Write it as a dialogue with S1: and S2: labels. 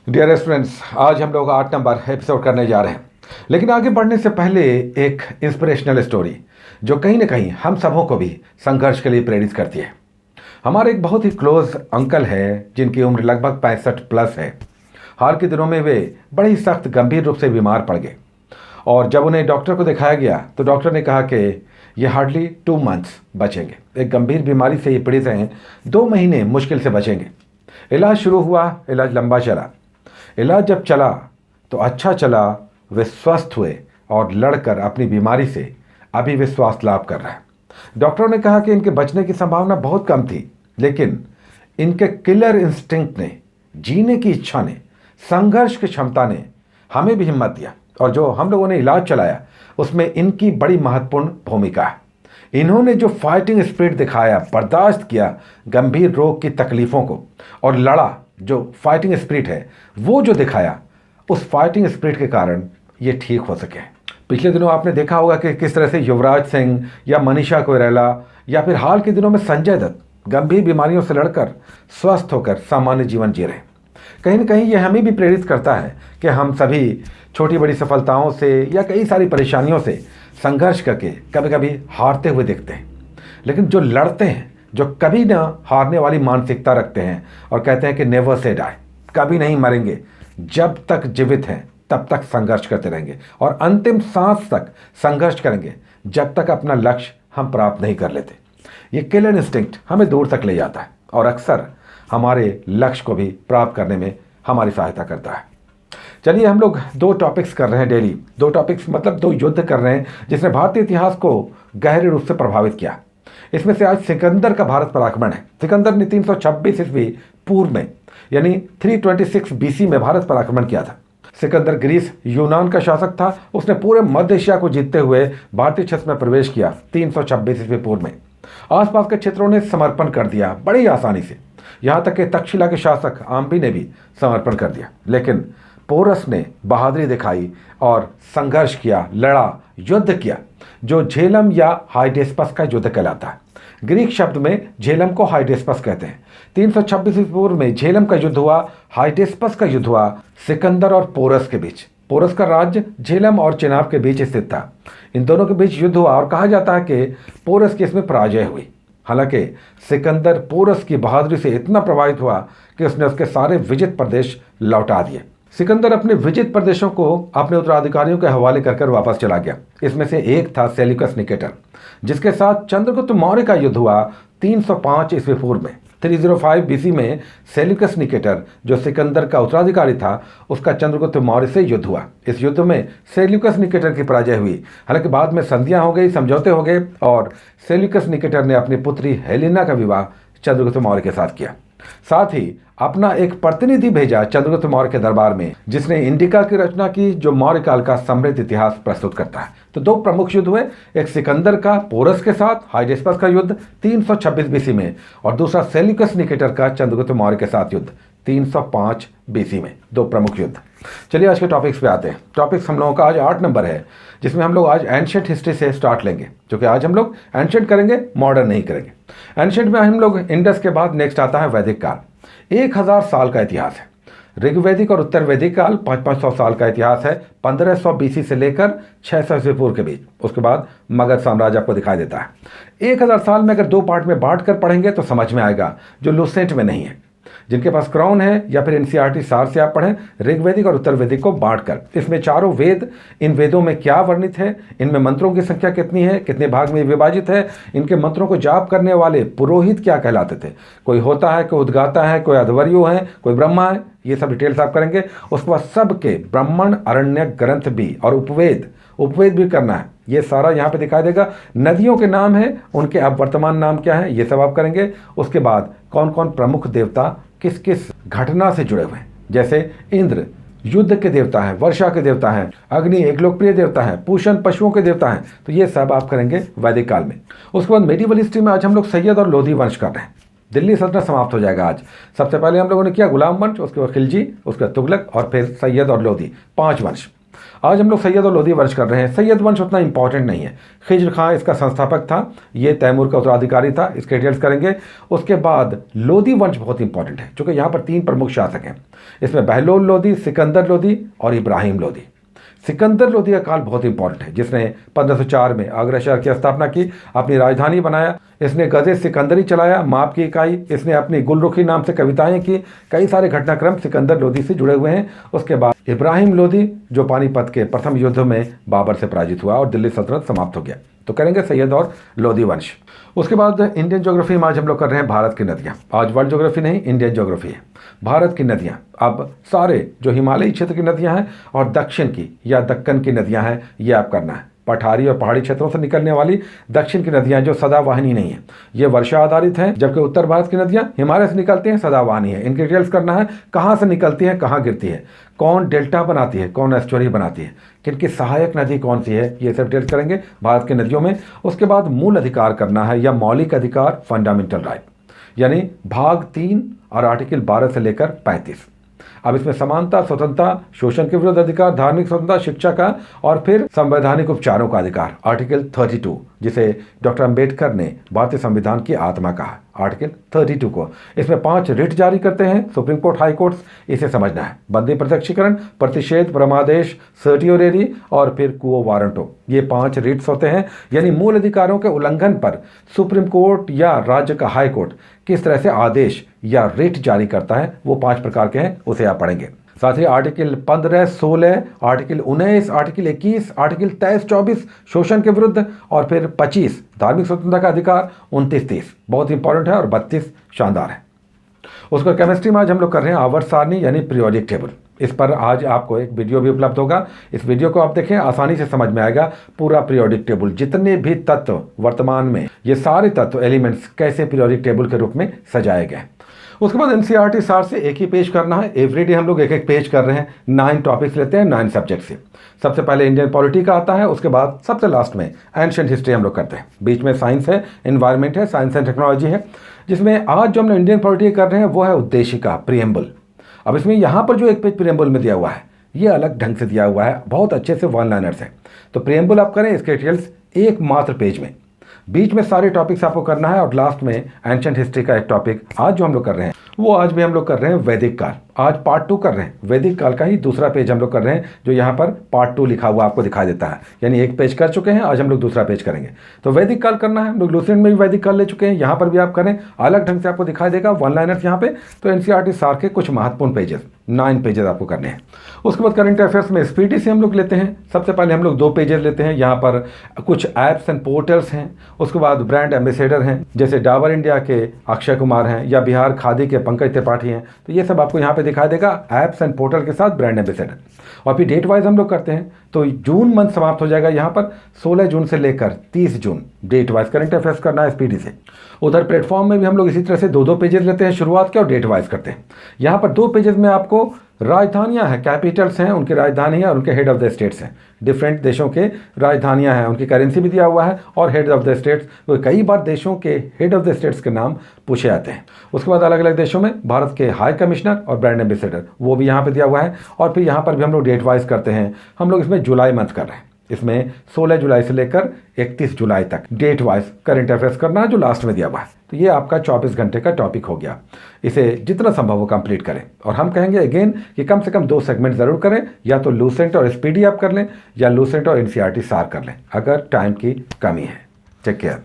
S1: Dear students, आज हम लोग 8 नंबर एपिसोड करने जा रहे हैं। लेकिन आगे बढ़ने से पहले एक इंस्पिरेशनल स्टोरी जो कहीं ना कहीं हम सबों को भी संघर्ष के लिए प्रेरित करती है। हमारे एक बहुत ही क्लोज अंकल है जिनकी उम्र लगभग 65+ है। हाल के दिनों में वे बड़े ही सख्त गंभीर रूप से बीमार पड़ गए और जब उन्हें डॉक्टर को दिखाया गया तो डॉक्टर ने कहा कि ये हार्डली 2 मंथ्स बचेंगे। एक गंभीर बीमारी से ये पीड़ित हैं, 2 महीने मुश्किल से बचेंगे। इलाज शुरू हुआ, इलाज लंबा चला। इलाज जब चला तो अच्छा चला, वे स्वस्थ हुए और लड़कर अपनी बीमारी से अभी वे स्वास्थ्य लाभ कर रहे हैं। डॉक्टरों ने कहा कि इनके बचने की संभावना बहुत कम थी, लेकिन इनके किलर इंस्टिंक्ट ने, जीने की इच्छा ने, संघर्ष की क्षमता ने हमें भी हिम्मत दिया और जो हम लोगों ने इलाज चलाया उसमें इनकी बड़ी महत्वपूर्ण भूमिका है। इन्होंने जो फाइटिंग स्पिरिट दिखाया, बर्दाश्त किया गंभीर रोग की तकलीफ़ों को और लड़ा, जो फाइटिंग स्पिरिट है वो जो दिखाया, उस फाइटिंग स्पिरिट के कारण ये ठीक हो सके। पिछले दिनों आपने देखा होगा कि किस तरह से युवराज सिंह या मनीषा कोइराला या फिर हाल के दिनों में संजय दत्त गंभीर बीमारियों से लड़कर स्वस्थ होकर सामान्य जीवन जी रहे हैं। कहीं ना कहीं ये हमें भी प्रेरित करता है कि हम सभी छोटी बड़ी सफलताओं से या कई सारी परेशानियों से संघर्ष करके कभी कभी हारते हुए दिखते हैं, लेकिन जो लड़ते हैं, जो कभी ना हारने वाली मानसिकता रखते हैं और कहते हैं कि नेवर से डाई, कभी नहीं मरेंगे, जब तक जीवित हैं तब तक संघर्ष करते रहेंगे और अंतिम सांस तक संघर्ष करेंगे जब तक अपना लक्ष्य हम प्राप्त नहीं कर लेते। ये किलर इंस्टिंक्ट हमें दूर तक ले जाता है और अक्सर हमारे लक्ष्य को भी प्राप्त करने में हमारी सहायता करता है। चलिए, हम लोग 2 टॉपिक्स कर रहे हैं डेली। 2 टॉपिक्स मतलब 2 युद्ध कर रहे हैं जिसने भारतीय इतिहास को गहरे रूप से प्रभावित किया। इसमें से आज सिकंदर का भारत पर आक्रमण है। सिकंदर ने 326 ईस्वी पूर्व में यानी 326 BC में भारत पर आक्रमण किया था। सिकंदर ग्रीस यूनान का शासक था। उसने पूरे मध्य एशिया को जीतते हुए भारतीय क्षेत्र में प्रवेश किया 326 ईस्वी पूर्व में। आसपास के क्षेत्रों ने समर्पण कर दिया बड़ी आसानी से, यहाँ तक कि तक्षशिला के शासक आम्बी ने भी समर्पण कर दिया। लेकिन पोरस ने बहादुरी दिखाई और संघर्ष किया, लड़ा, युद्ध किया, जो झेलम या हाइडेस्पस का युद्ध कहलाता है। ग्रीक शब्द में झेलम को हाइडेस्पस कहते हैं। 326 ईस्वी पूर्व में झेलम का युद्ध हुआ, हाइडेस्पस का युद्ध हुआ सिकंदर और पोरस के बीच। पोरस का राज्य झेलम और चिनाब के बीच स्थित था। इन दोनों के बीच युद्ध हुआ और कहा जाता है कि पोरस की इसमें पराजय हुई। हालांकि सिकंदर पोरस की बहादुरी से इतना प्रभावित हुआ कि उसने उसके सारे विजित प्रदेश लौटा दिए। सिकंदर अपने विजित प्रदेशों को अपने उत्तराधिकारियों के हवाले कर वापस चला गया। इसमें से एक था सेल्यूकस निकेटर, जिसके साथ चंद्रगुप्त मौर्य का युद्ध हुआ 305 ईस्वी पूर्व में। 305 BC में सेल्यूकस निकेटर, जो सिकंदर का उत्तराधिकारी था, उसका चंद्रगुप्त मौर्य से युद्ध हुआ। इस युद्ध में सेल्यूकस निकेटर की पराजय हुई। हालांकि बाद में संधियां हो गई, समझौते हो गए और सेल्यूकस निकेटर ने अपनी पुत्री हेलेना का विवाह चंद्रगुप्त मौर्य के साथ किया। साथ ही अपना एक प्रतिनिधि भेजा चंद्रगुप्त मौर्य के दरबार में, जिसने इंडिका की रचना की, जो मौर्य काल का समृद्ध इतिहास प्रस्तुत करता है। तो 2 प्रमुख युद्ध हुए, एक सिकंदर का पोरस के साथ हाइडेस्पस का युद्ध 326 BC में और दूसरा सेल्यूकस निकेटर का चंद्रगुप्त मौर्य के साथ युद्ध 305 BC में। 2 प्रमुख युद्ध। चलिए आज के टॉपिक्स पे आते हैं। टॉपिक्स हम लोगों का आज 8 नंबर है, जिसमें हम लोग आज एंशिएंट हिस्ट्री से स्टार्ट लेंगे, जो कि आज हम लोग एंशिएंट करेंगे, मॉडर्न नहीं करेंगे। एंशिएंट में हम लोग इंडस के बाद नेक्स्ट आता है वैदिक काल। 1000 साल का इतिहास है। ऋग्वैदिक और उत्तर वैदिक काल 500 साल का इतिहास है, 1500 BC से लेकर 600 ईस्वी पूर्व के बीच। उसके बाद मगध साम्राज्य आपको दिखाई देता है। 1000 साल में अगर 2 पार्ट में बांट कर पढ़ेंगे तो समझ में आएगा, जो लुसेंट में नहीं है। जिनके पास क्राउन है या फिर NCERT सार से आप पढ़ें, ऋग्वैदिक और उत्तर वैदिक को बांटकर। इसमें चारों वेद, इन वेदों में क्या वर्णित है, इनमें मंत्रों की संख्या कितनी है, कितने भाग में विभाजित है, इनके मंत्रों को जाप करने वाले पुरोहित क्या कहलाते थे, कोई होता है, कोई उद्गाता है, कोई अध्वर्यु है, कोई ब्रह्मा है, ये सब डिटेल्स आप करेंगे। उसके बाद सबके ब्राह्मण, अरण्य ग्रंथ भी और उपवेद भी करना है। ये सारा यहाँ पे दिखाई देगा। नदियों के नाम है, उनके अब वर्तमान नाम क्या है, ये सब आप करेंगे। उसके बाद कौन कौन प्रमुख देवता किस किस घटना से जुड़े हुए हैं, जैसे इंद्र युद्ध के देवता हैं, वर्षा के देवता हैं, अग्नि एक लोकप्रिय देवता है, पूषण पशुओं के देवता हैं। तो ये सब आप करेंगे वैदिक काल में। उसके बाद मेडिवल हिस्ट्री में आज हम लोग सैयद और लोधी वंश कर रहे हैं। दिल्ली सल्तनत समाप्त हो जाएगा आज। सबसे पहले हम लोगों ने किया गुलाम वंश, उसके बाद खिलजी, उसके बाद तुगलक और फिर सैयद और लोधी, 5 वंश। आज हम लोग सैयद और लोधी वंश कर रहे हैं। सैयद वंश उतना इंपॉर्टेंट नहीं है। खिज्र खां इसका संस्थापक था, ये तैमूर का उत्तराधिकारी था, इसके डिटेल्स करेंगे। उसके बाद लोधी वंश बहुत इंपॉर्टेंट है, क्योंकि यहाँ पर 3 प्रमुख शासक हैं। इसमें बहलोल लोधी, सिकंदर लोधी और इब्राहिम लोधी। सिकंदर लोधी का काल बहुत इंपॉर्टेंट है, जिसने 1504 में आगरा शहर की स्थापना की, अपनी राजधानी बनाया। इसने गज़े सिकंदरी चलाया, माप की इकाई। इसने अपनी गुलरुखी नाम से कविताएं की। कई सारे घटनाक्रम सिकंदर लोधी से जुड़े हुए हैं। उसके बाद इब्राहिम लोधी, जो पानीपत के प्रथम युद्ध में बाबर से पराजित हुआ और दिल्ली सल्तनत समाप्त हो गया। तो करेंगे सैयद और लोधी वंश। उसके बाद इंडियन ज्योग्राफी में आज हम लोग कर रहे हैं भारत की नदियाँ। आज वर्ल्ड ज्योग्राफी नहीं, इंडियन ज्योग्राफी है। भारत की नदियाँ, अब सारे जो हिमालयी क्षेत्र की नदियाँ हैं और दक्षिण की या दक्कन की नदियाँ हैं, ये आप करना है। पठारी और पहाड़ी क्षेत्रों से निकलने वाली दक्षिण की नदियाँ जो सदावाहिनी नहीं है, ये वर्षा आधारित हैं, जबकि उत्तर भारत की नदियाँ हिमालय से निकलती हैं, सदावाहिनी है। इनकी डिटेल्स करना है, कहाँ से निकलती हैं, कहाँ गिरती है, कौन डेल्टा बनाती है, कौन एस्चुअरी बनाती है, किनकी सहायक नदी कौन सी है, ये सब डिटेल्स करेंगे भारत की नदियों में। उसके बाद मूल अधिकार करना है या मौलिक अधिकार, फंडामेंटल राइट, यानी भाग 3 और आर्टिकल 12 से लेकर 35। अब इसमें समानता, स्वतंत्रता, शोषण के विरुद्ध अधिकार, धार्मिक स्वतंत्रता, शिक्षा का और फिर संवैधानिक उपचारों का अधिकार, आर्टिकल 32, जिसे डॉक्टर अंबेडकर ने भारतीय संविधान की आत्मा कहा, आर्टिकल 32 को। इसमें 5 रिट जारी करते हैं सुप्रीम कोर्ट, हाई कोर्ट्स, इसे समझना है। बंदी प्रत्यक्षीकरण, प्रतिषेध, परमादेश, सर्टियोरेरी और फिर कुओ वारंटो, ये 5 रिट्स होते हैं। यानी मूल अधिकारों के उल्लंघन पर सुप्रीम कोर्ट या राज्य का हाई कोर्ट किस तरह से आदेश या रिट जारी करता है, वो 5 प्रकार के हैं, उसे आप पढ़ेंगे। साथ ही आर्टिकल 15, 16, आर्टिकल 19, आर्टिकल 21, आर्टिकल 23, 24 शोषण के विरुद्ध और फिर 25 धार्मिक स्वतंत्रता का अधिकार, 29, 30 बहुत इंपॉर्टेंट है और 32 शानदार है। उसको केमिस्ट्री में आज हम लोग कर रहे हैं आवर्त सारणी यानी पीरियोडिक टेबल। इस पर आज आपको एक वीडियो भी उपलब्ध होगा। इस वीडियो को आप देखें, आसानी से समझ में आएगा पूरा पीरियोडिक टेबल, जितने भी तत्व वर्तमान में, ये सारे तत्व एलिमेंट्स कैसे पीरियोडिक टेबल के रूप में सजाए गए। उसके बाद एनसीईआरटी सार से एक ही पेज करना है। एवरीडे हम लोग एक एक पेज कर रहे हैं। 9 टॉपिक्स लेते हैं 9 सब्जेक्ट से। सबसे पहले इंडियन पॉलिटी का आता है, उसके बाद सबसे लास्ट में एंशिएंट हिस्ट्री हम लोग करते हैं। बीच में साइंस है, एनवायरनमेंट है, साइंस एंड टेक्नोलॉजी है। जिसमें आज जो हम लोग इंडियन पॉलिटी कर रहे हैं वो है उद्देशिका, प्रिएम्बल। अब इसमें यहाँ पर जो एक पेज प्रिएम्बल में दिया हुआ है, ये अलग ढंग से दिया हुआ है, बहुत अच्छे से 1 लाइनर्स है। तो प्रिएम्बल आप करें, इसके डिटेल्स एक मात्र पेज में। बीच में सारे टॉपिक्स आपको करना है और लास्ट में एंशिएंट हिस्ट्री का एक टॉपिक आज जो हम लोग कर रहे हैं वो आज भी हम लोग कर रहे हैं वैदिक काल। आज पार्ट 2 कर रहे हैं। वैदिक काल का ही दूसरा पेज हम लोग कर रहे हैं, जो यहाँ पर पार्ट 2 लिखा हुआ आपको दिखाई देता है। यानी एक पेज कर चुके हैं, आज हम लोग दूसरा पेज करेंगे। तो वैदिक काल करना है, हम लोग लूसेंट में भी वैदिक काल ले चुके हैं, यहाँ पर भी आप करें, अलग ढंग से आपको दिखाई देगा 1 लाइनर्स यहाँ पे। तो एनसीईआरटी सार के कुछ महत्वपूर्ण पेजेस, 9 पेजेस आपको करने हैं। उसके बाद करंट अफेयर्स में स्पीडी से हम लोग लेते हैं। सबसे पहले हम लोग 2 पेजेस लेते हैं, यहाँ पर कुछ ऐप्स एंड पोर्टल्स हैं। उसके बाद ब्रांड एम्बेसडर हैं, जैसे डाबर इंडिया के अक्षय कुमार हैं या बिहार खादी के पंकज त्रिपाठी हैं। तो ये सब आपको यहाँ पे दिखाई देगा, ऐप्स एंड पोर्टल के साथ ब्रांड एम्बेसडर। और फिर डेट वाइज हम लोग करते हैं, तो जून मंथ समाप्त हो जाएगा यहाँ पर 16 जून से लेकर 30 जून डेट वाइज करंट अफेयर्स करना है स्पीडी से। उधर प्लेटफॉर्म में भी हम लोग इसी तरह से 2-2 पेजेस लेते हैं शुरुआत के और डेट वाइज करते हैं। यहाँ पर 2 पेजेस में आपको राजधानियाँ हैं, कैपिटल्स हैं, उनकी राजधानी है और उनके हेड ऑफ द स्टेट्स हैं। डिफरेंट देशों के राजधानियाँ हैं, उनकी करेंसी भी दिया हुआ है और हेड ऑफ द स्टेट्स। वो कई बार देशों के हेड ऑफ द स्टेट्स के नाम पूछे जाते हैं। उसके बाद अलग अलग देशों में भारत के हाई कमिश्नर और ब्रांड एम्बेसडर, वो भी यहाँ पे दिया हुआ है। और फिर यहाँ पर भी हम लोग डेट वाइज करते हैं। हम लोग इसमें जुलाई मंथ कर रहे हैं। इसमें 16 जुलाई से लेकर 31 जुलाई तक डेट वाइज करंट अफेयर्स करना है, जो लास्ट में दिया हुआ है। तो ये आपका 24 घंटे का टॉपिक हो गया। इसे जितना संभव हो कंप्लीट करें। और हम कहेंगे अगेन कि कम से कम 2 सेगमेंट जरूर करें, या तो लूसेंट और स्पीडी आप कर लें या लूसेंट और एनसीईआरटी सार कर लें, अगर टाइम की कमी है। Take care.